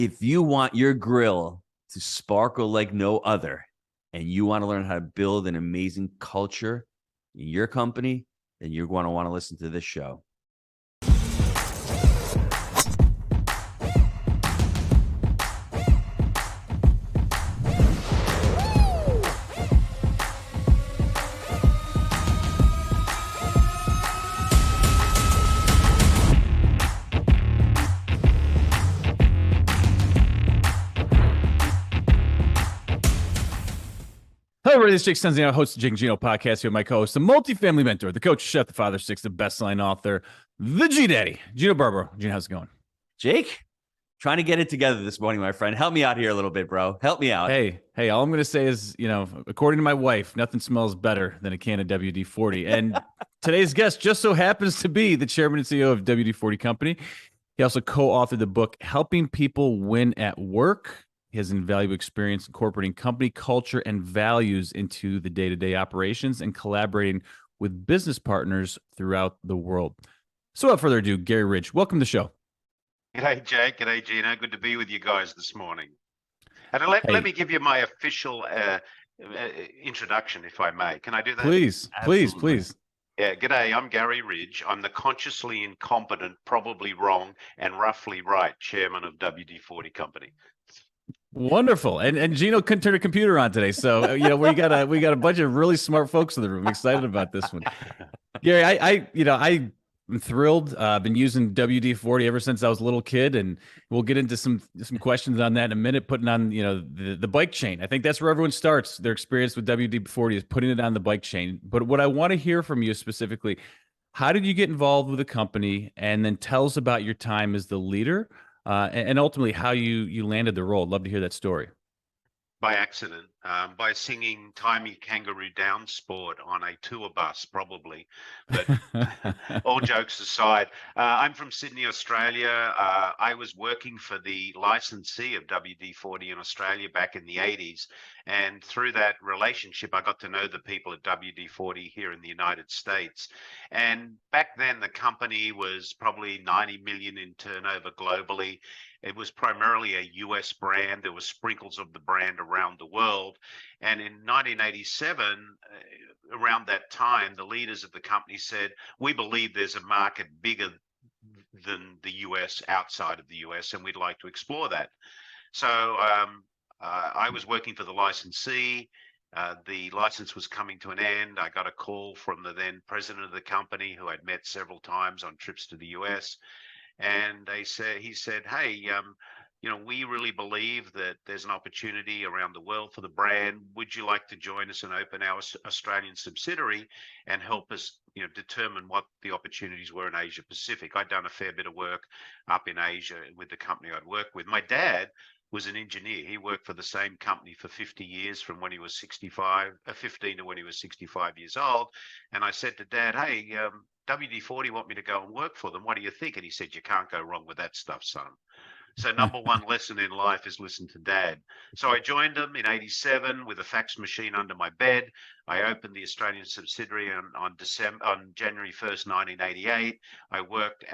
If you want your grill to sparkle like no other, and you want to learn how to build an amazing culture in your company, then you're going to want to listen to this show. Hello, everybody. This is Jake Stenziano, host of the Jake and Gino podcast. Here with my co-host, the multifamily mentor, the coach, chef, the father, six, the best-selling author, the G-Daddy, Gino Barbaro. Gino, how's it going? Jake, trying to get it together this morning, my friend. Help me out here a little bit, bro. Help me out. Hey, all I'm going to say is, according to my wife, nothing smells better than a can of WD-40. And today's guest just so happens to be the chairman and CEO of WD-40 Company. He also co-authored the book, Helping People Win at Work. He has invaluable experience incorporating company culture and values into the day-to-day operations and collaborating with business partners throughout the world. So without further ado, Garry Ridge, welcome to the show. G'day, Jake. G'day, Gino. Good to be with you guys this morning. And let me give you my official introduction, if I may. Can I do that? Please. Yeah, g'day. I'm Garry Ridge. I'm the consciously incompetent, probably wrong, and roughly right chairman of WD-40 Company. Wonderful. And Gino couldn't turn a computer on today. So, we got a bunch of really smart folks in the room. I'm excited about this one. Garry, I'm thrilled. I've been using WD-40 ever since I was a little kid, and we'll get into some questions on that in a minute, putting on, the bike chain. I think that's where everyone starts their experience with WD-40 is putting it on the bike chain. But what I want to hear from you specifically, how did you get involved with the company? And then tell us about your time as the leader. And ultimately how you landed the role. I'd love to hear that story. By accident, by singing Timey Kangaroo Down Sport on a tour bus, probably. But all jokes aside, I'm from Sydney, Australia. I was working for the licensee of WD-40 in Australia back in the 80s. And through that relationship, I got to know the people at WD-40 here in the United States. And back then, the company was probably 90 million in turnover globally. It was primarily a US brand. There were sprinkles of the brand around the world. And in 1987, around that time, the leaders of the company said, we believe there's a market bigger than the US outside of the US, and we'd like to explore that. So I was working for the licensee. The license was coming to an end. I got a call from the then president of the company, who I'd met several times on trips to the US. And he said, hey, we really believe that there's an opportunity around the world for the brand. Would you like to join us and open our Australian subsidiary and help us, determine what the opportunities were in Asia Pacific? I'd done a fair bit of work up in Asia with the company I'd worked with. My dad was an engineer. He worked for the same company for 50 years, from when he was 15 to when he was 65 years old. And I said to Dad, hey, WD-40 want me to go and work for them. What do you think? And he said, you can't go wrong with that stuff, son. So number one lesson in life is listen to Dad. So I joined them in 87 with a fax machine under my bed. I opened the Australian subsidiary on January 1st, 1988. I worked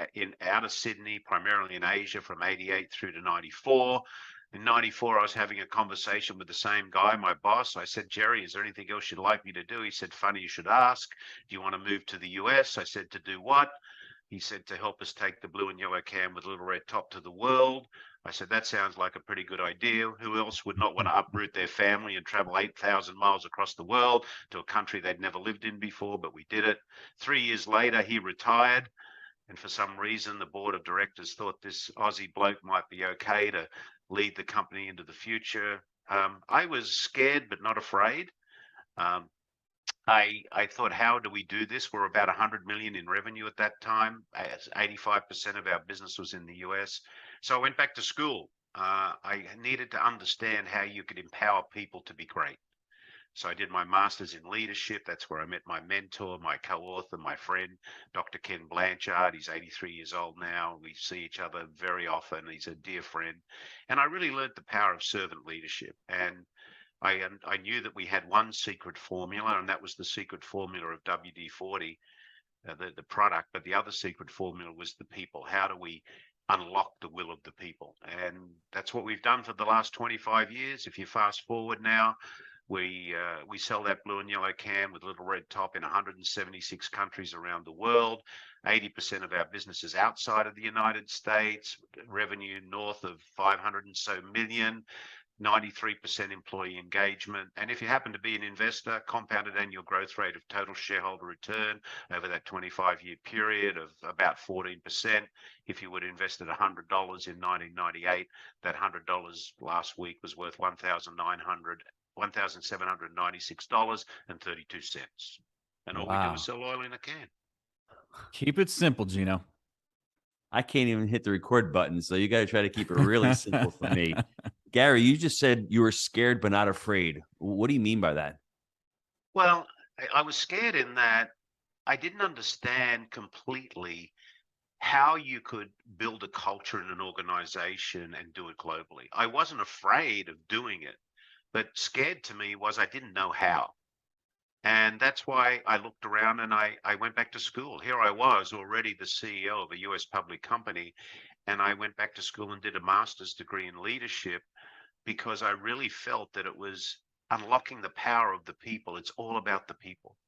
out of Sydney, primarily in Asia, from 88 through to 94. In 94, I was having a conversation with the same guy, my boss. I said, Jerry, is there anything else you'd like me to do? He said, funny you should ask. Do you want to move to the US? I said, to do what? He said, to help us take the blue and yellow can with little red top to the world. I said, that sounds like a pretty good idea. Who else would not want to uproot their family and travel 8,000 miles across the world to a country they'd never lived in before? But we did it. 3 years later, he retired. And for some reason, the board of directors thought this Aussie bloke might be okay to lead the company into the future. I was scared, but not afraid. I thought, how do we do this? We're about 100 million in revenue at that time. 85% of our business was in the US. So I went back to school. I needed to understand how you could empower people to be great. So I did my master's in leadership. That's where I met my mentor, my co-author, my friend, Dr. Ken Blanchard. He's 83 years old now. We see each other very often. He's a dear friend. And I really learned the power of servant leadership. And I knew that we had one secret formula, and that was the secret formula of WD-40, the product. But the other secret formula was the people. How do we unlock the will of the people. And that's what we've done for the last 25 years. If you fast forward now, we sell that blue and yellow can with a little red top in 176 countries around the world. 80% of our business is outside of the United States, revenue north of 500 and so million. 93% employee engagement. And if you happen to be an investor, compounded annual growth rate of total shareholder return over that 25-year period of about 14%. If you would invest at $100 in 1998, that $100 last week was worth $1,796.32. And all we do Wow. is sell oil in a can. Keep it simple, Gino. I can't even hit the record button, so you got to try to keep it really simple for me. Garry, you just said you were scared but not afraid. What do you mean by that? Well, I was scared in that I didn't understand completely how you could build a culture in an organization and do it globally. I wasn't afraid of doing it, but scared to me was I didn't know how. And that's why I looked around and I went back to school. Here I was already the CEO of a US public company. And I went back to school and did a master's degree in leadership because I really felt that it was unlocking the power of the people. It's all about the people.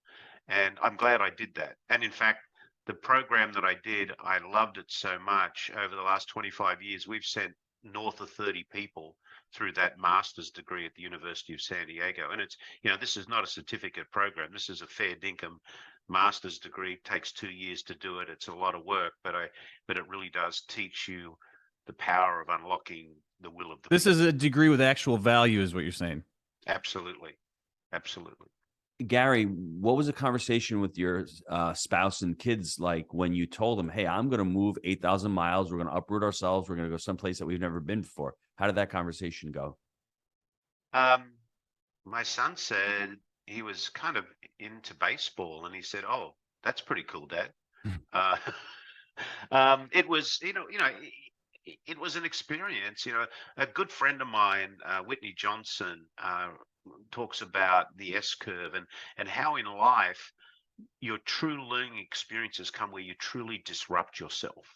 And I'm glad I did that. And in fact, the program that I did, I loved it so much. Over the last 25 years, we've sent north of 30 people through that master's degree at the University of San Diego. And it's, this is not a certificate program. This is a fair dinkum master's degree. It takes 2 years to do it. It's a lot of work, but it really does teach you the power of unlocking the will of the This people. is a degree with actual value, is what you're saying. Absolutely. Absolutely. Garry, what was the conversation with your spouse and kids like when you told them, hey, I'm going to move 8,000 miles. We're going to uproot ourselves. We're going to go someplace that we've never been before. How did that conversation go? My son said he was kind of into baseball and he said, "Oh, that's pretty cool, Dad." uh, it was, it was an experience. A good friend of mine, Whitney Johnson, talks about the S curve and how in life your true learning experiences come where you truly disrupt yourself.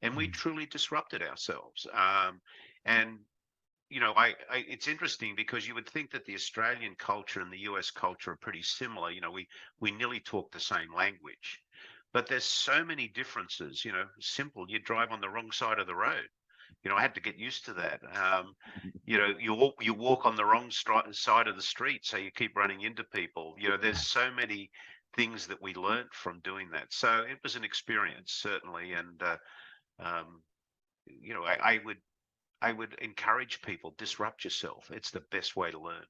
And we truly disrupted ourselves. And it's interesting because you would think that the Australian culture and the US culture are pretty similar. We nearly talk the same language, but there's so many differences. Simple. You drive on the wrong side of the road. I had to get used to that. You walk on the wrong side of the street, so you keep running into people. There's so many things that we learned from doing that. So it was an experience, certainly. And I would encourage people, disrupt yourself. It's the best way to learn.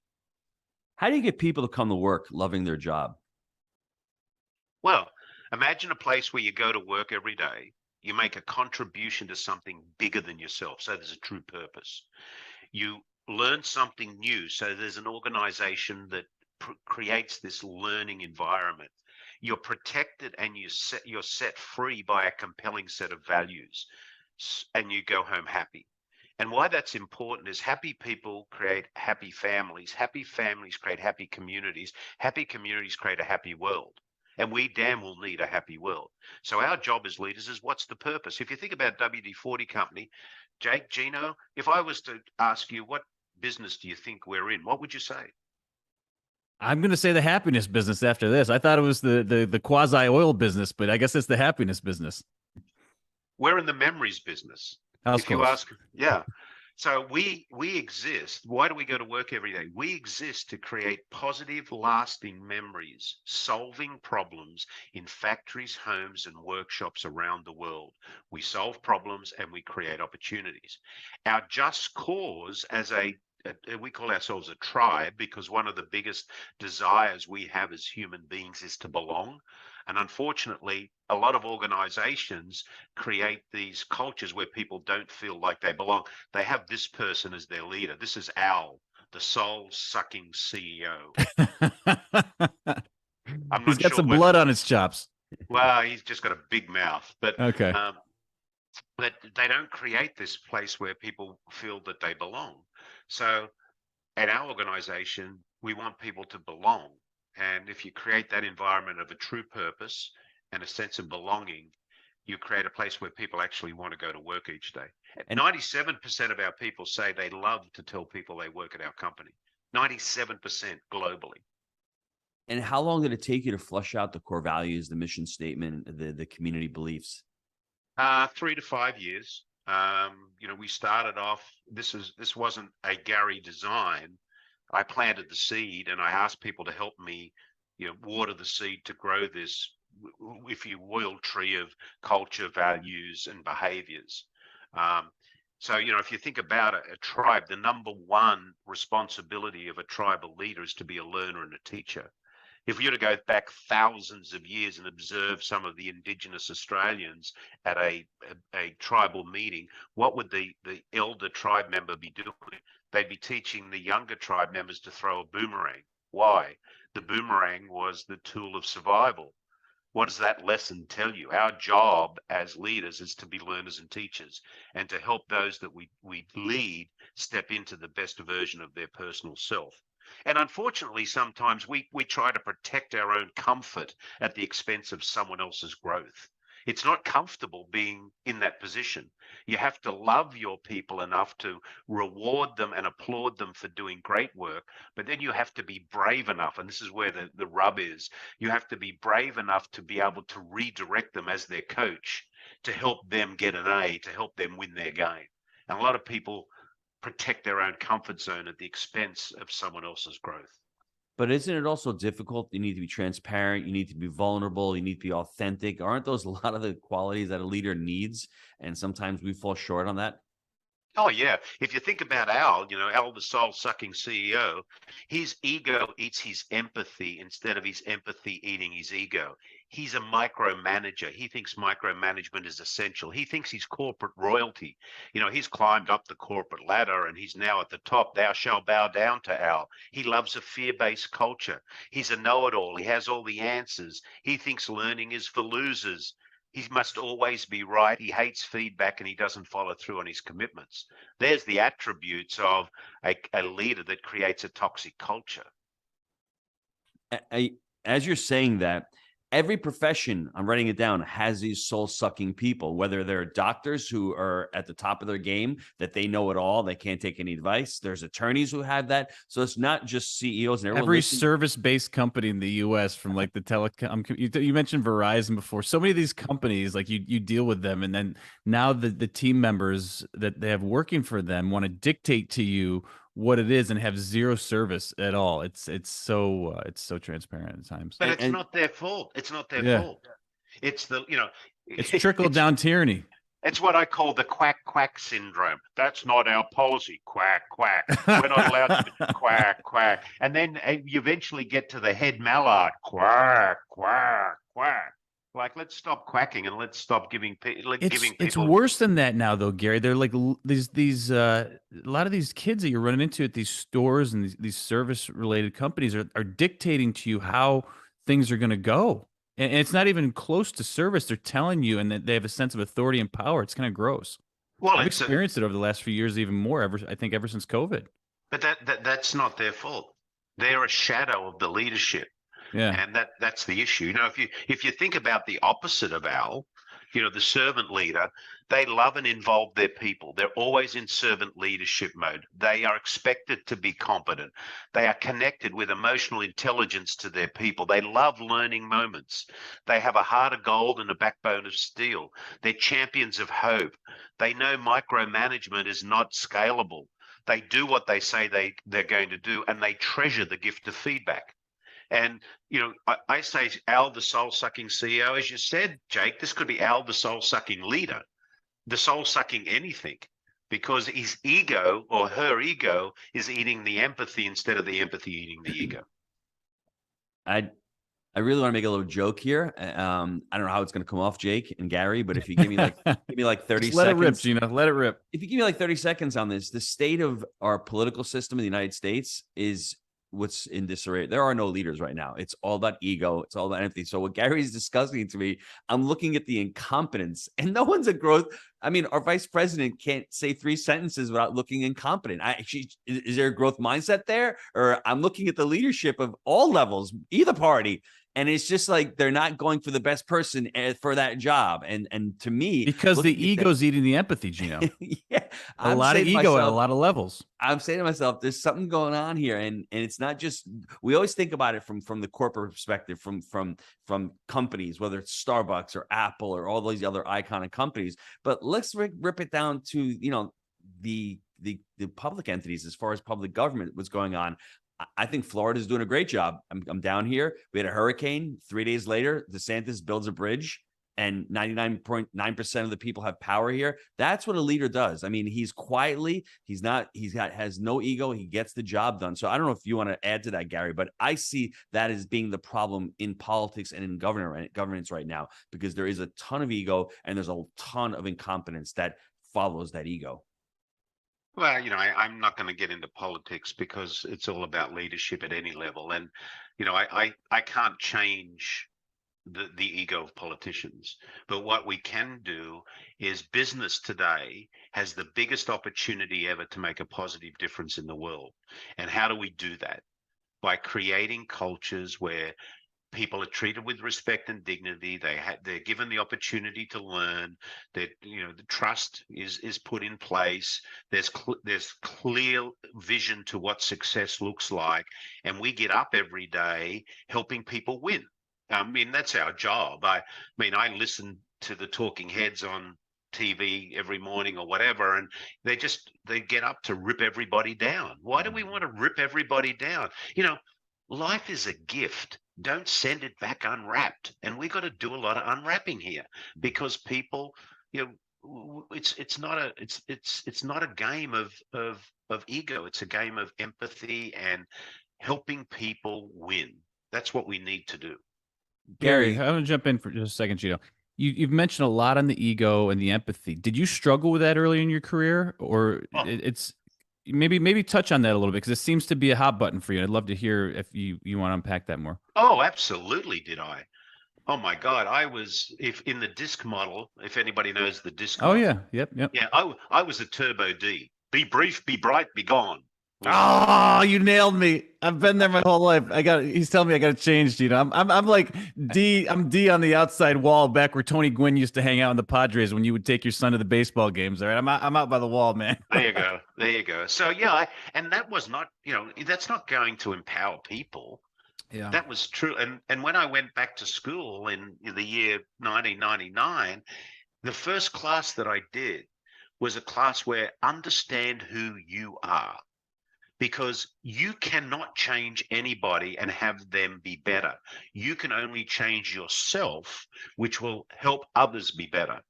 How do you get people to come to work loving their job? Well, imagine a place where you go to work every day. You make a contribution to something bigger than yourself. So there's a true purpose. You learn something new. So there's an organization that creates this learning environment. You're protected and you're set free by a compelling set of values, and you go home happy. And why that's important is happy people create happy families. Happy families create happy communities. Happy communities create a happy world. And we damn well need a happy world. So our job as leaders is, what's the purpose? If you think about WD-40 Company, Jake, Gino, if I was to ask you, what business do you think we're in, what would you say? I'm going to say the happiness business after this. I thought it was the quasi oil business, but I guess it's the happiness business. We're in the memories business. If you ask, yeah. So we exist. Why do we go to work every day? We exist to create positive, lasting memories, solving problems in factories, homes, and workshops around the world. We solve problems and we create opportunities. Our just cause we call ourselves a tribe because one of the biggest desires we have as human beings is to belong. And unfortunately, a lot of organizations create these cultures where people don't feel like they belong. They have this person as their leader. This is Al, the soul-sucking CEO. He's got some blood on his chops. Well, he's just got a big mouth. But okay. But they don't create this place where people feel that they belong. So at our organization, we want people to belong. And if you create that environment of a true purpose and a sense of belonging, you create a place where people actually want to go to work each day. And 97% of our people say they love to tell people they work at our company. 97% globally. and how long did it take you to flush out the core values, the mission statement, the community beliefs? 3 to 5 years. We started off. This wasn't a Garry design. I planted the seed, and I asked people to help me, water the seed to grow this, if you will, tree of culture, values, and behaviors. So, if you think about a tribe, the number one responsibility of a tribal leader is to be a learner and a teacher. If you were to go back thousands of years and observe some of the Indigenous Australians at a tribal meeting, what would the elder tribe member be doing? They'd be teaching the younger tribe members to throw a boomerang. Why? The boomerang was the tool of survival. What does that lesson tell you? Our job as leaders is to be learners and teachers, and to help those that we lead step into the best version of their personal self. And unfortunately, sometimes we try to protect our own comfort at the expense of someone else's growth. It's not comfortable being in that position. You have to love your people enough to reward them and applaud them for doing great work, but then you have to be brave enough, and this is where the rub is, you have to be brave enough to be able to redirect them as their coach, to help them get an A, to help them win their game. And a lot of people protect their own comfort zone at the expense of someone else's growth. But isn't it also difficult? You need to be transparent. You need to be vulnerable. You need to be authentic. Aren't those a lot of the qualities that a leader needs? And sometimes we fall short on that. Oh, yeah. If you think about Al, Al, the soul-sucking CEO, his ego eats his empathy instead of his empathy eating his ego. He's a micromanager. He thinks micromanagement is essential. He thinks he's corporate royalty. He's climbed up the corporate ladder and he's now at the top. Thou shalt bow down to Al. He loves a fear-based culture. He's a know-it-all. He has all the answers. He thinks learning is for losers. He must always be right. He hates feedback and he doesn't follow through on his commitments. There's the attributes of a leader that creates a toxic culture. As you're saying that, every profession, I'm writing it down, has these soul-sucking people, whether they're doctors who are at the top of their game, that they know it all, they can't take any advice. There's attorneys who have that. So it's not just CEOs. And every service-based company in the U.S. from like the telecom, you mentioned Verizon before. So many of these companies, like you deal with them, and then now the team members that they have working for them want to dictate to you what it is and have zero service at all. It's so transparent at times. But it's not their fault. It's not their fault. It's it's trickle down tyranny. It's what I call the quack syndrome. That's not our policy. Quack. We're not allowed to quack. And then you eventually get to the head mallard. Quack. Like, let's stop quacking and let's stop giving people. It's worse than that now, though, Garry. They're like these a lot of these kids that you're running into at these stores and these service related companies are dictating to you how things are going to go, and it's not even close to service. They're telling you, and that they have a sense of authority and power. It's kind of gross. Well, I've experienced it over the last few years, even more. Ever since COVID. But that's not their fault. They're a shadow of the leadership. Yeah. And that's the issue. If you think about the opposite of Al, the servant leader, they love and involve their people. They're always in servant leadership mode. They are expected to be competent. They are connected with emotional intelligence to their people. They love learning moments. They have a heart of gold and a backbone of steel. They're champions of hope. They know micromanagement is not scalable. They do what they say they're going to do, and they treasure the gift of feedback. And, I say Al, the soul-sucking CEO, as you said, Jake, this could be Al, the soul-sucking leader, the soul-sucking anything, because his ego or her ego is eating the empathy instead of the empathy eating the ego. I really want to make a little joke here. I don't know how it's going to come off, Jake and Garry, but if you give me like 30 seconds. Let it rip, Gino. Let it rip. If you give me like 30 seconds on this, the state of our political system in the United States is what's in disarray. There are no leaders right now. It's all about ego. It's all about empathy. So what Garry's discussing to me, I'm looking at the incompetence, and no one's a growth. I mean, our vice president can't say 3 sentences without looking incompetent. Is there a growth mindset there? Or I'm looking at the leadership of all levels, either party, And it's just like they're not going for the best person for that job. And to me, Because the looking at that, ego's eating the empathy, Gino. yeah, A I'm lot of saying to ego at a myself, lot of levels. I'm saying to myself, there's something going on here, and it's not just, we always think about it from the corporate perspective, from companies, whether it's Starbucks or Apple or all these other iconic companies. But let's rip it down to, you know, the public entities, as far as public government, what's going on. I think Florida's doing a great job. I'm down here. We had a hurricane. 3 days later, DeSantis builds a bridge, and 99.9% of the people have power here. That's what a leader does. I mean, he's quietly, has no ego. He gets the job done. So I don't know if you want to add to that, Gary, but I see that as being the problem in politics and in governance right now, because there is a ton of ego and there's a ton of incompetence that follows that ego. Well, I'm not going to get into politics because it's all about leadership at any level. And, I can't change the ego of politicians. But what we can do is business today has the biggest opportunity ever to make a positive difference in the world. And how do we do that? By creating cultures where people are treated with respect and dignity. They're given the opportunity to learn. That the trust is put in place. There's clear vision to what success looks like, and we get up every day helping people win. I mean, that's our job. I listen to the talking heads on TV every morning or whatever, and they get up to rip everybody down. Why do we want to rip everybody down? Life is a gift. Don't send it back unwrapped. And we got to do a lot of unwrapping here, because people, it's not a game of ego. It's a game of empathy and helping people win. That's what we need to do. Gary, I'm going to jump in for just a second, Gino. You've mentioned a lot on the ego and the empathy. Did you struggle with that early in your career, or it's maybe touch on that a little bit, because it seems to be a hot button for you. I'd love to hear if you want to unpack that more. Oh, absolutely. Did I? Oh my God. I was, if in the disc model, if anybody knows the disc model. Oh yeah. Yep. Yeah. I was a turbo D. Be brief, be bright, be gone. Oh, you nailed me. I've been there my whole life. He's telling me I got to change, Gino. I'm like D. I'm D on the outside wall, back where Tony Gwynn used to hang out in the Padres when you would take your son to the baseball games. All right. I'm out by the wall, man. There you go. There you go. So yeah, and that was not, that's not going to empower people. Yeah. That was true. And when I went back to school in the year 1999, the first class that I did was a class where understand who you are. Because you cannot change anybody and have them be better. You can only change yourself, which will help others be better.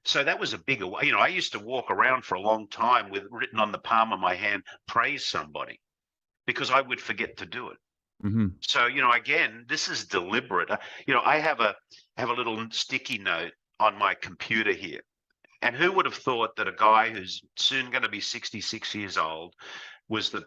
So that was a bigger way. I used to walk around for a long time with written on the palm of my hand, praise somebody, because I would forget to do it. Mm-hmm. So, again, this is deliberate. I have a little sticky note on my computer here. And who would have thought that a guy who's soon going to be 66 years old was the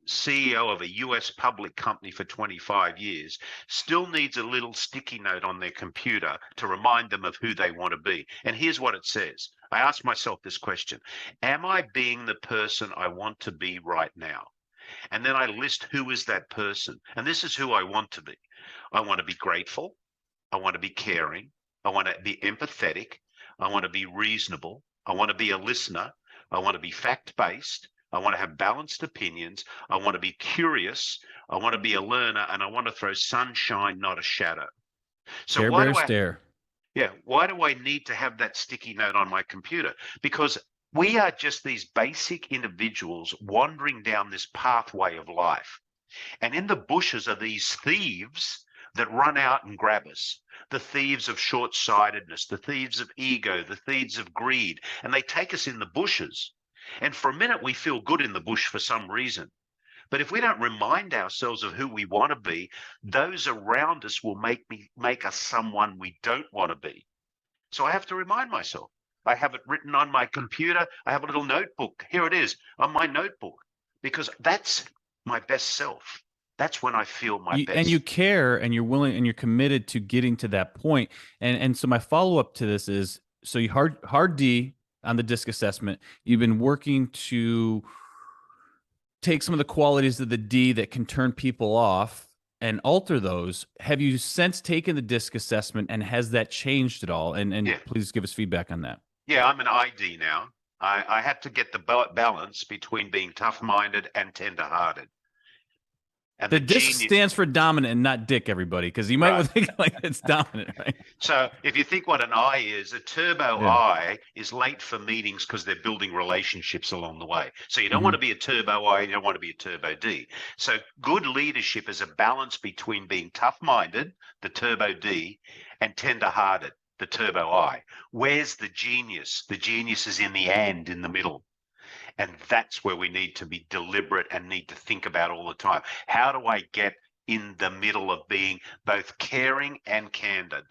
CEO of a US public company for 25 years, still needs a little sticky note on their computer to remind them of who they want to be. And here's what it says. I asked myself this question: am I being the person I want to be right now? And then I list who is that person. And this is who I want to be. I want to be grateful. I want to be caring. I want to be empathetic. I want to be reasonable. I want to be a listener. I want to be fact-based. I want to have balanced opinions. I want to be curious. I want to be a learner, and I want to throw sunshine, not a shadow. So Care Bear stare. Yeah. Why do I need to have that sticky note on my computer? Because we are just these basic individuals wandering down this pathway of life. And in the bushes are these thieves that run out and grab us. The thieves of short-sightedness, the thieves of ego, the thieves of greed, and they take us in the bushes. And for a minute, we feel good in the bush for some reason. But if we don't remind ourselves of who we want to be, those around us will make us someone we don't want to be. So I have to remind myself. I have it written on my computer. I have a little notebook. Here it is on my notebook, because that's my best self. That's when I feel my best. And you care, and you're willing, and you're committed to getting to that point. And so my follow-up to this is, so you hard D on the DISC assessment. You've been working to take some of the qualities of the D that can turn people off and alter those. Have you since taken the DISC assessment, and has that changed at all? And Yeah. please give us feedback on that. Yeah, I'm an ID now. I had to get the balance between being tough-minded and tender-hearted. And The the DISC genius, stands for dominant and not dick, everybody, because you might right. think like it's dominant, right? So if you think what an I is, a turbo Yeah. I is late for meetings because they're building relationships along the way. So you don't Mhm. want to be a turbo I, you don't want to be a turbo D. So good leadership is a balance between being tough-minded, the turbo D, and tender-hearted, the turbo I. Where's the genius? The genius is in the and in the middle. And that's where we need to be deliberate and need to think about all the time. How do I get in the middle of being both caring and candid?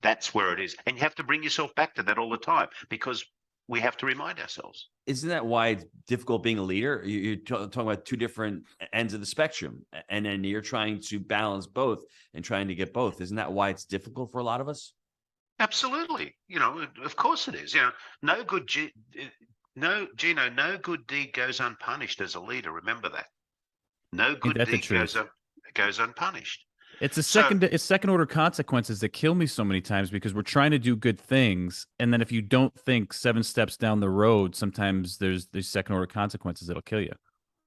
That's where it is. And you have to bring yourself back to that all the time because we have to remind ourselves. Isn't that why it's difficult being a leader? You're talking about two different ends of the spectrum, and then you're trying to balance both and trying to get both. Isn't that why it's difficult for a lot of us? Absolutely. Of course it is. No good, Gino, no good deed goes unpunished as a leader. Remember that. No Ain't good that the deed truth? goes unpunished. It's a So- it's second order consequences that kill me so many times, because we're trying to do good things, and then if you don't think 7 steps down the road, sometimes there's these second order consequences that'll kill you.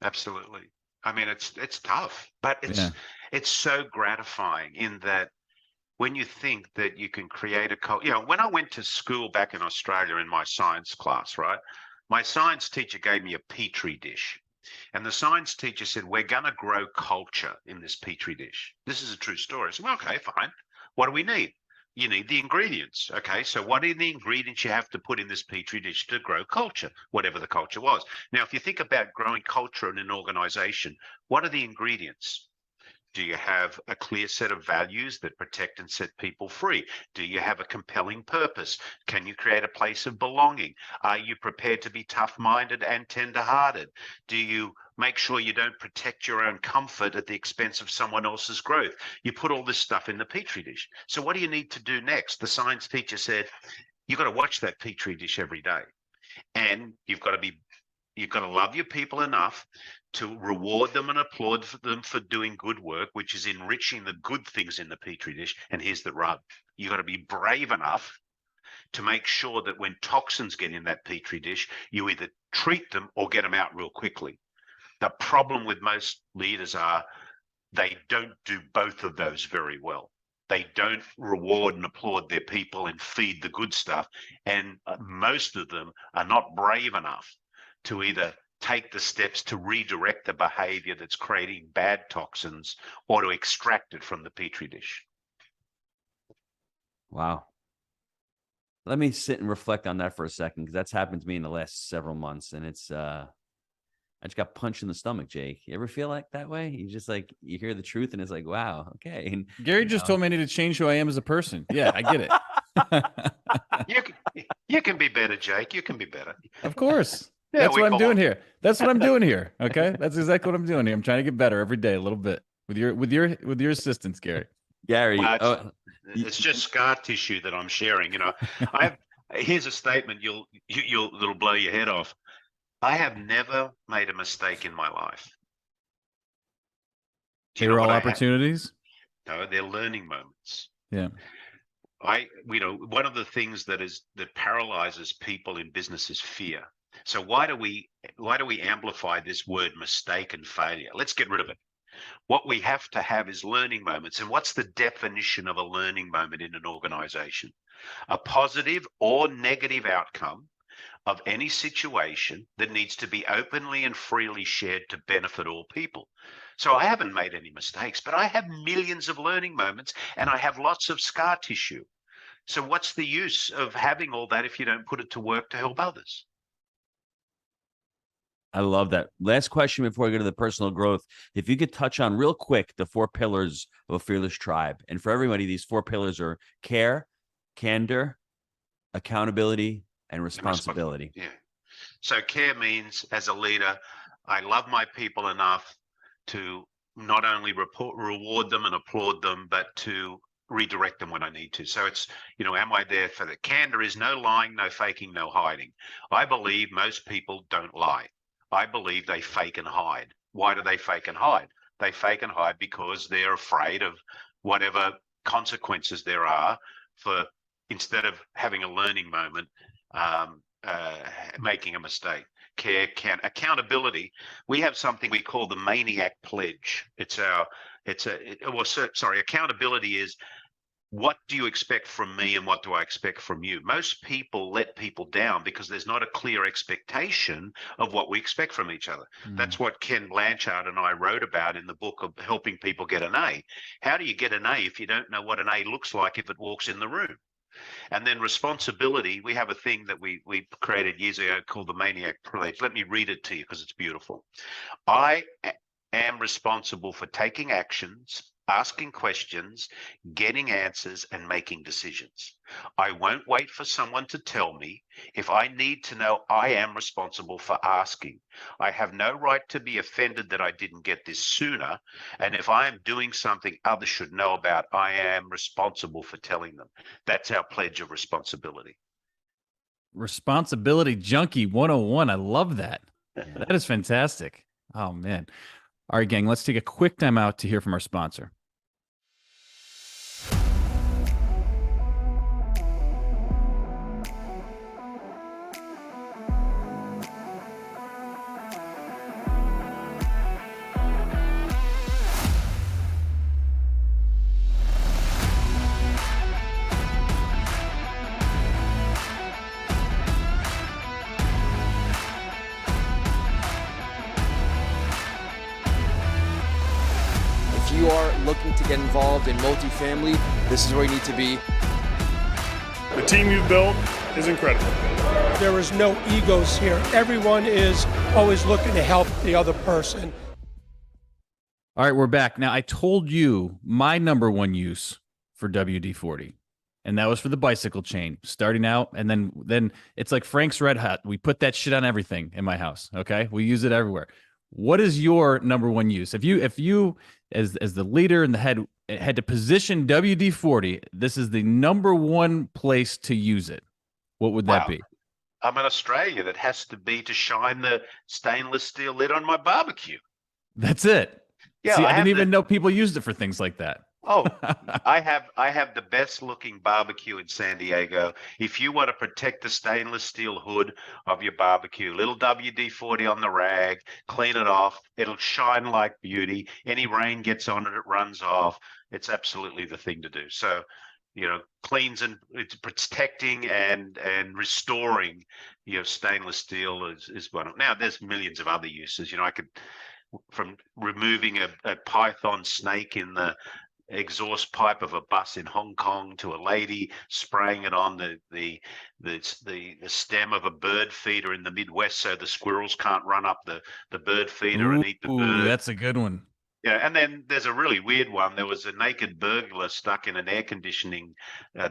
Absolutely. I mean, it's tough, but Yeah. it's so gratifying in that when you think that you can create a culture. When I went to school back in Australia in my science class, right? My science teacher gave me a petri dish. And the science teacher said, we're going to grow culture in this petri dish. This is a true story. I said, well, okay, fine. What do we need? You need the ingredients. Okay, so what are the ingredients you have to put in this petri dish to grow culture, whatever the culture was? Now, if you think about growing culture in an organization, what are the ingredients? Do you have a clear set of values that protect and set people free? Do you have a compelling purpose? Can you create a place of belonging? Are you prepared to be tough-minded and tender-hearted? Do you make sure you don't protect your own comfort at the expense of someone else's growth? You put all this stuff in the petri dish. So what do you need to do next? The science teacher said, you've got to watch that petri dish every day. And you've got to love your people enough to reward them and applaud them for doing good work, which is enriching the good things in the petri dish. And here's the rub. You've got to be brave enough to make sure that when toxins get in that petri dish, you either treat them or get them out real quickly. The problem with most leaders are they don't do both of those very well. They don't reward and applaud their people and feed the good stuff. And most of them are not brave enough to either take the steps to redirect the behavior that's creating bad toxins or to extract it from the petri dish. Wow. Let me sit and reflect on that for a second, because that's happened to me in the last several months, and it's I just got punched in the stomach, Jake. You ever feel like that way? You just like, you hear the truth and it's like, wow, okay. And Gary just told me I need to change who I am as a person. Yeah, I get it. You can be better, Jake. You can be better. Of course. Yeah, That's we what I'm doing belong. here. That's what I'm doing here. Okay. That's exactly what I'm doing here. I'm trying to get better every day, a little bit, with your assistance, Gary. Gary, Well, it's just scar tissue that I'm sharing. Here's a statement that'll blow your head off. I have never made a mistake in my life. They were all opportunities. No, they're learning moments. Yeah. One of the things that paralyzes people in business is fear. So why do we amplify this word mistake and failure? Let's get rid of it. What we have to have is learning moments. And what's the definition of a learning moment in an organization? A positive or negative outcome of any situation that needs to be openly and freely shared to benefit all people. So I haven't made any mistakes, but I have millions of learning moments and I have lots of scar tissue. So what's the use of having all that if you don't put it to work to help others? I love that. Last question before I go to the personal growth. If you could touch on real quick the 4 pillars of a fearless tribe. And for everybody, these 4 pillars are care, candor, accountability, and responsibility. Yeah. So care means, as a leader, I love my people enough to not only reward them and applaud them, but to redirect them when I need to. So it's, am I there for the candor? Is no lying, no faking, no hiding. I believe most people don't lie. I believe they fake and hide. Why do they fake and hide? They fake and hide because they're afraid of whatever consequences there are for, instead of having a learning moment, making a mistake. Accountability. We have something we call the Maniac Pledge. Accountability is, what do you expect from me and what do I expect from you? Most people let people down because there's not a clear expectation of what we expect from each other. That's what Ken Blanchard and I wrote about in the book of helping people get an A. How do you get an A if you don't know what an A looks like if it walks in the room? And then responsibility, we have a thing that we created years ago called the Maniac Pledge. Let me read it to you because it's beautiful. I am responsible for taking actions, asking questions, getting answers, and making decisions. I won't wait for someone to tell me. If I need to know, I am responsible for asking. I have no right to be offended that I didn't get this sooner. And if I am doing something others should know about, I am responsible for telling them. That's our pledge of responsibility. Responsibility Junkie 101. I love that. That is fantastic. Oh, man. All right, gang, let's take a quick time out to hear from our sponsor. If you are looking to get involved in multifamily, this is where you need to be. The team you've built is incredible. There is no egos here. Everyone is always looking to help the other person. All right, we're back. Now, I told you my number one use for WD-40, and that was for the bicycle chain, starting out, and then it's like Frank's Red Hot. We put that shit on everything in my house, okay? We use it everywhere. What is your number one use? If you as the leader and the head had to position WD-40, this is the number one place to use it, what would that be? I'm in Australia. That has to be to shine the stainless steel lid on my barbecue. That's it. Yeah, see, I didn't even know people used it for things like that. Oh, I have the best looking barbecue in San Diego. If you want to protect the stainless steel hood of your barbecue, little WD-40 on the rag, clean it off. It'll shine like beauty. Any rain gets on it, it runs off. It's absolutely the thing to do. So, cleans and it's protecting and restoring, stainless steel is one. Now there's millions of other uses. I could, from removing a python snake in the exhaust pipe of a bus in Hong Kong to a lady spraying it on the stem of a bird feeder in the Midwest so the squirrels can't run up the bird feeder and eat the bird. That's a good one. Yeah, and then there's a really weird one. There was a naked burglar stuck in an air conditioning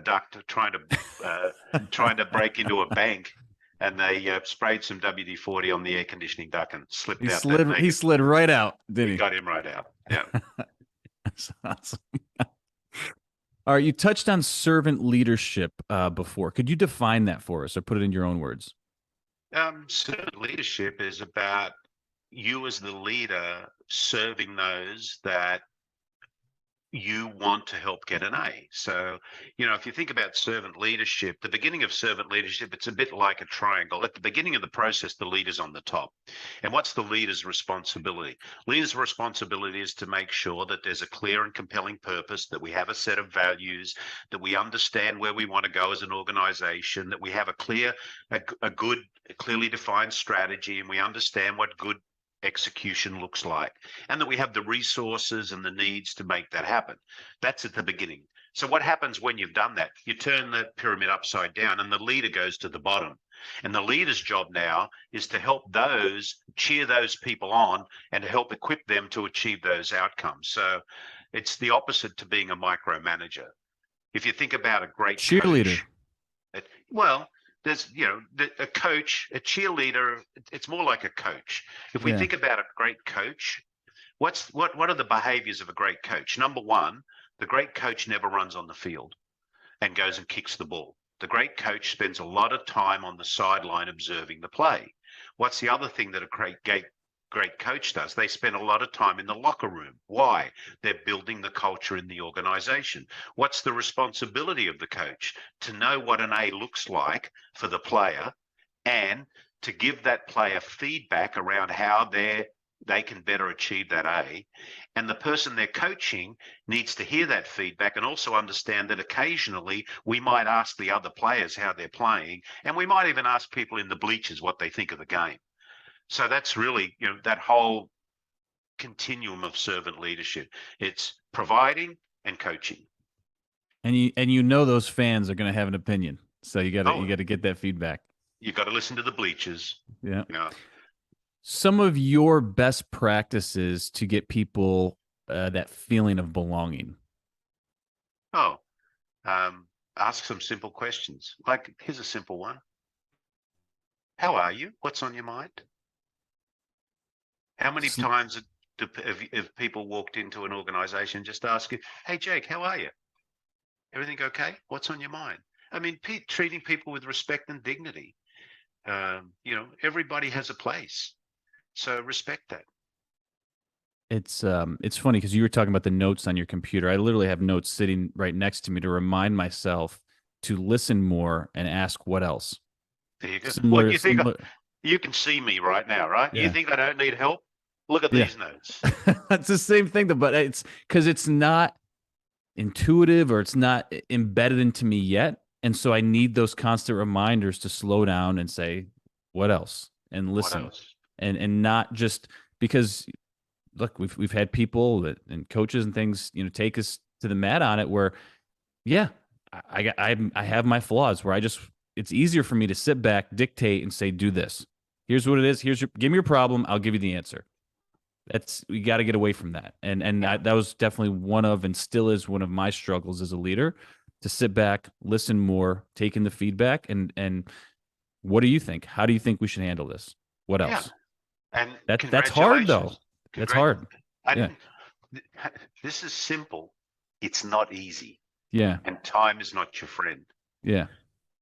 duct trying to break into a bank, and they sprayed some WD-40 on the air conditioning duct and slipped out. He slid right out, did he? Got him right out. Yeah. That's awesome. All right, you touched on servant leadership before. Could you define that for us or put it in your own words? Servant leadership is about you as the leader serving those that you want to help get an A. So, if you think about servant leadership, the beginning of servant leadership, it's a bit like a triangle. At the beginning of the process, the leader's on the top. And what's the leader's responsibility? Leader's responsibility is to make sure that there's a clear and compelling purpose, that we have a set of values, that we understand where we want to go as an organization, that we have a good, clearly defined strategy, and we understand what good execution looks like, and that we have the resources and the needs to make that happen. That's at the beginning. So what happens when you've done that? You turn the pyramid upside down and the leader goes to the bottom. And the leader's job now is to help cheer those people on and to help equip them to achieve those outcomes. So it's the opposite to being a micromanager. If you think about a great cheerleader, there's, a coach, a cheerleader, it's more like a coach. If we think about a great coach, what are the behaviors of a great coach? Number one, the great coach never runs on the field and goes and kicks the ball. The great coach spends a lot of time on the sideline observing the play. What's the other thing that a great coach does. They spend a lot of time in the locker room. Why? They're building the culture in the organization. What's the responsibility of the coach? To know what an A looks like for the player and to give that player feedback around how they can better achieve that A. And the person they're coaching needs to hear that feedback and also understand that occasionally we might ask the other players how they're playing, and we might even ask people in the bleachers what they think of the game. So that's really, that whole continuum of servant leadership. It's providing and coaching. And those fans are going to have an opinion. So you got to get that feedback. You got to listen to the bleachers. Yeah. Some of your best practices to get people that feeling of belonging. Ask some simple questions. Like, here's a simple one. How are you? What's on your mind? How many times have people walked into an organization and just ask you, hey, Jake, how are you? Everything okay? What's on your mind? I mean, treating people with respect and dignity. Everybody has a place. So respect that. It's funny because you were talking about the notes on your computer. I literally have notes sitting right next to me to remind myself to listen more and ask what else. There you go. You can see me right now, right? Yeah. You think I don't need help? Look at these notes. It's the same thing, but it's because it's not intuitive or it's not embedded into me yet. And so I need those constant reminders to slow down and say, what else? And listen. What else? And not just because, look, we've had people and coaches and things, take us to the mat on it where, I have my flaws where it's easier for me to sit back, dictate, and say, do this. Here's what it is. Give me your problem. I'll give you the answer. We got to get away from that. And that was definitely one of, and still is one of my struggles as a leader, to sit back, listen more, take in the feedback. And what do you think? How do you think we should handle this? What else? And that's hard though. That's hard. This is simple. It's not easy. Yeah. And time is not your friend. Yeah.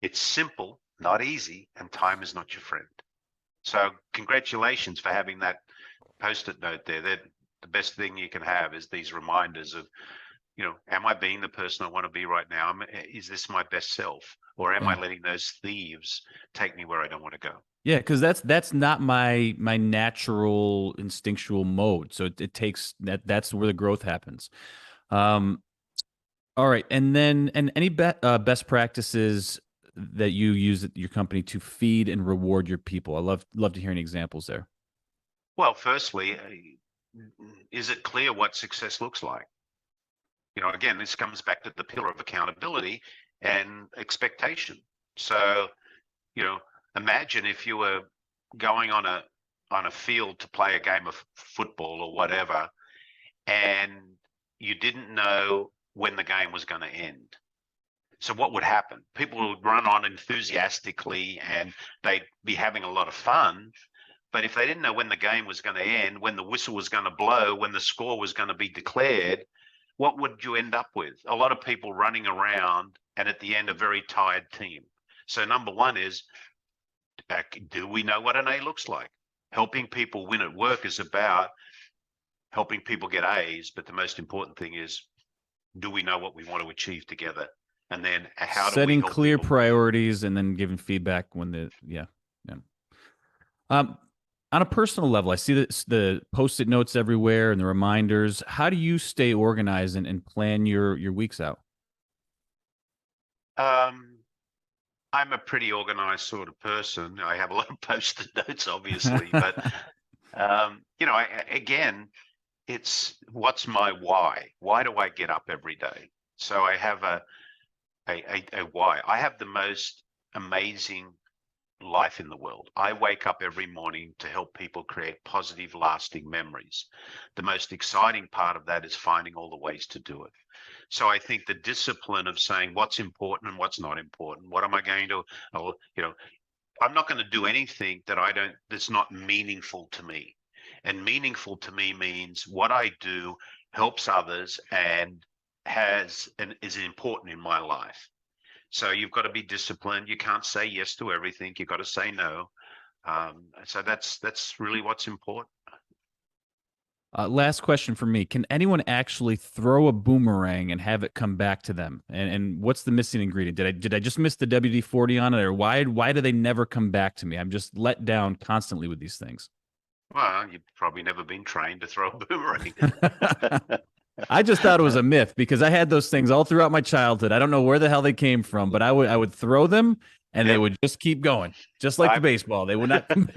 It's simple, not easy, and time is not your friend. So congratulations for having that Post-it note there. That the best thing you can have is these reminders of, am I being the person I want to be right now? Is this my best self? Or am I letting those thieves take me where I don't want to go? Yeah, because that's not my natural instinctual mode. So it takes that's where the growth happens. All right, and any best practices that you use at your company to feed and reward your people. I love to hear any examples there. Well, firstly, is it clear what success looks like? Again, this comes back to the pillar of accountability and expectation. So, imagine if you were going on a field to play a game of football or whatever, and you didn't know when the game was going to end. So what would happen? People would run on enthusiastically and they'd be having a lot of fun. But if they didn't know when the game was going to end, when the whistle was going to blow, when the score was going to be declared, what would you end up with? A lot of people running around and at the end a very tired team. So number one is, do we know what an A looks like? Helping people win at work is about helping people get A's, but the most important thing is, do we know what we want to achieve together? And then how do we setting help clear people? Priorities and then giving feedback when on a personal level, I see the Post-it notes everywhere and the reminders. How do you stay organized and plan your weeks out? I'm a pretty organized sort of person. I have a lot of Post-it notes, obviously, but again, it's what's my why? Why do I get up every day? So I have a why. I have the most amazing life in the world. I wake up every morning to help people create positive, lasting memories. The most exciting part of that is finding all the ways to do it. So I think the discipline of saying what's important and what's not important. What am I going to, I'm not going to do anything that's not meaningful to me. And meaningful to me means what I do helps others and is important in my life. So you've got to be disciplined. You can't say yes to everything. You've got to say no. So that's really what's important. Last question for me. Can anyone actually throw a boomerang and have it come back to them? And what's the missing ingredient? Did I just miss the WD-40 on it, or why do they never come back to me? I'm just let down constantly with these things. Well, you've probably never been trained to throw a boomerang. I just thought it was a myth because I had those things all throughout my childhood. I don't know where the hell they came from, but I would throw them and they would just keep going, just like the baseball. They would not come back.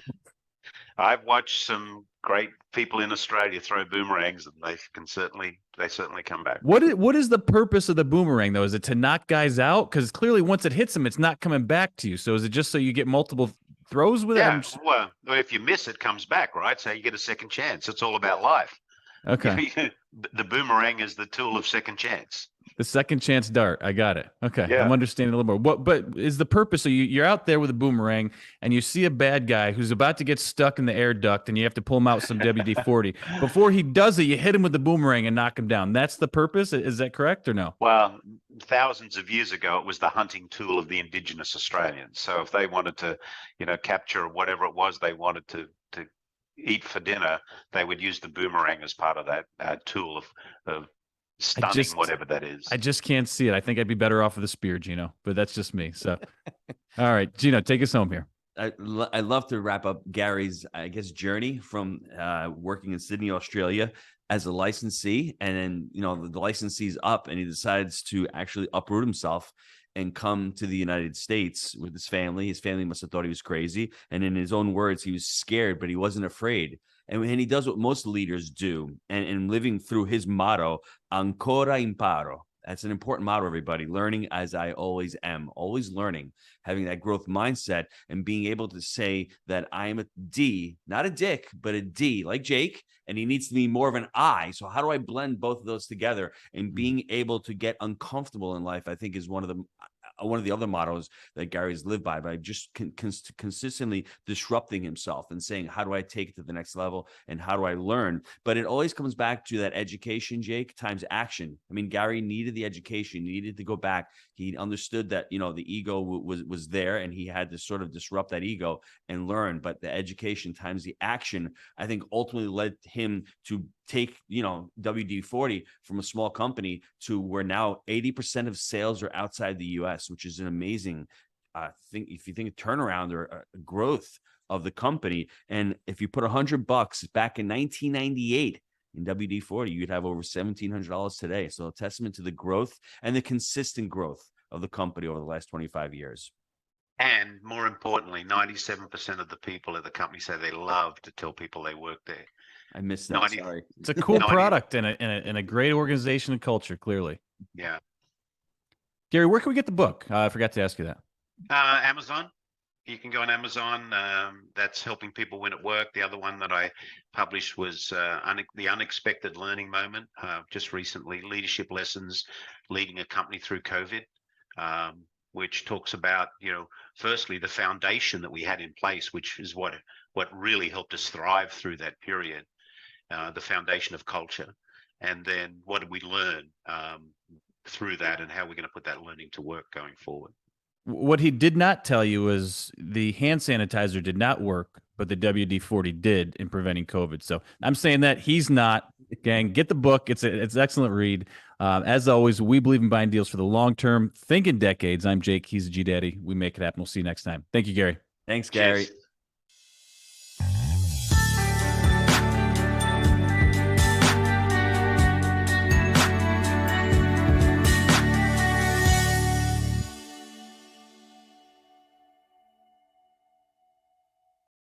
I've watched some great people in Australia throw boomerangs, and they certainly come back. What is the purpose of the boomerang though? Is it to knock guys out? Because clearly, once it hits them, it's not coming back to you. So is it just so you get multiple throws with it? Well, if you miss, it comes back, right? So you get a second chance. It's all about life. Okay. The boomerang is the tool of second chance. The second chance dart. I got it. Okay. Yeah. I'm understanding a little more. But is the purpose, so you're out there with a boomerang and you see a bad guy who's about to get stuck in the air duct and you have to pull him out with some WD-40. Before he does it, you hit him with the boomerang and knock him down. That's the purpose? Is that correct or no? Well, thousands of years ago, it was the hunting tool of the indigenous Australians. So if they wanted to, capture whatever it was they wanted to eat for dinner, they would use the boomerang as part of that tool of stunning whatever that is. I just can't see it. I think I'd be better off with a spear, Gino, but that's just me. So, all right, Gino, take us home here. I love to wrap up Garry's, I guess, journey from working in Sydney, Australia as a licensee. And then, the licensee's up and he decides to actually uproot himself and come to the United States with his family. His family must have thought he was crazy. And in his own words, he was scared, but he wasn't afraid. And he does what most leaders do. And living through his motto, ancora imparo. That's an important motto, everybody. Learning as I always am, always learning, having that growth mindset and being able to say that I am a D, not a dick, but a D like Jake. And he needs to be more of an I. So how do I blend both of those together? And being able to get uncomfortable in life, I think, is one of the other mottos that Garry's lived by just consistently disrupting himself and saying, how do I take it to the next level and how do I learn? But it always comes back to that education, Jake, times action. I mean, Garry needed the education, needed to go back. He understood that, the ego was there and he had to sort of disrupt that ego and learn. But the education times the action, I think, ultimately led him to take, WD-40 from a small company to where now 80% of sales are outside the US, which is an amazing thing. If you think of turnaround or growth of the company, and if you put $100 back in 1998 in WD-40, you'd have over $1,700 today. So a testament to the growth and the consistent growth of the company over the last 25 years. And more importantly, 97% of the people at the company say they love to tell people they work there. I missed that. Sorry. It's a cool product and a great organization and culture, clearly. Yeah. Garry, where can we get the book? I forgot to ask you that. Amazon. You can go on Amazon. That's helping people win at work. The other one that I published was The Unexpected Learning Moment, just recently, Leadership Lessons Leading a Company Through COVID, which talks about, firstly, the foundation that we had in place, which is what really helped us thrive through that period, the foundation of culture. And then what did we learn through that and how we're going to put that learning to work going forward. What he did not tell you was the hand sanitizer did not work, but the WD-40 did in preventing COVID. So I'm saying that he's not. Gang, get the book. It's an excellent read. As always, we believe in buying deals for the long term. Think in decades. I'm Jake. He's a G Daddy. We make it happen. We'll see you next time. Thank you, Garry. Thanks, Garry. Cheers.